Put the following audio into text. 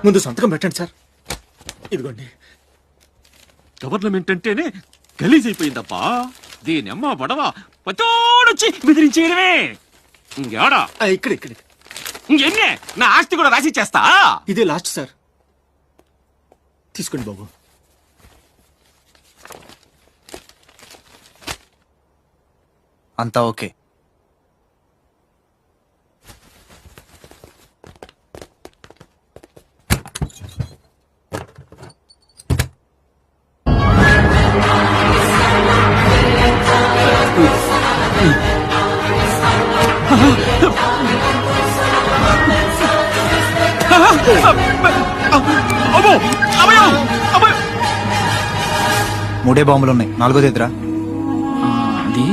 ముందు సంతకం పెట్టండి సార్. ఇదిగోండి. గవర్నమెంట్ అంటేనే గలీజ్ అయిపోయిందప్పా. దీనమ్మ పడవ పతోడొచ్చి బెదిరించేయడమే. ఇంకేడా ఇక్కడ ఇక్కడ ఇంకెన్నే నా ఆస్తి కూడా రాసి చేస్తా. ఇదే లాస్ట్ సార్. తీసుకోండి బాబు. అంతా ఓకే. మూడే బాంబులు ఉన్నాయి, నాలుగోది ఎదురా. అది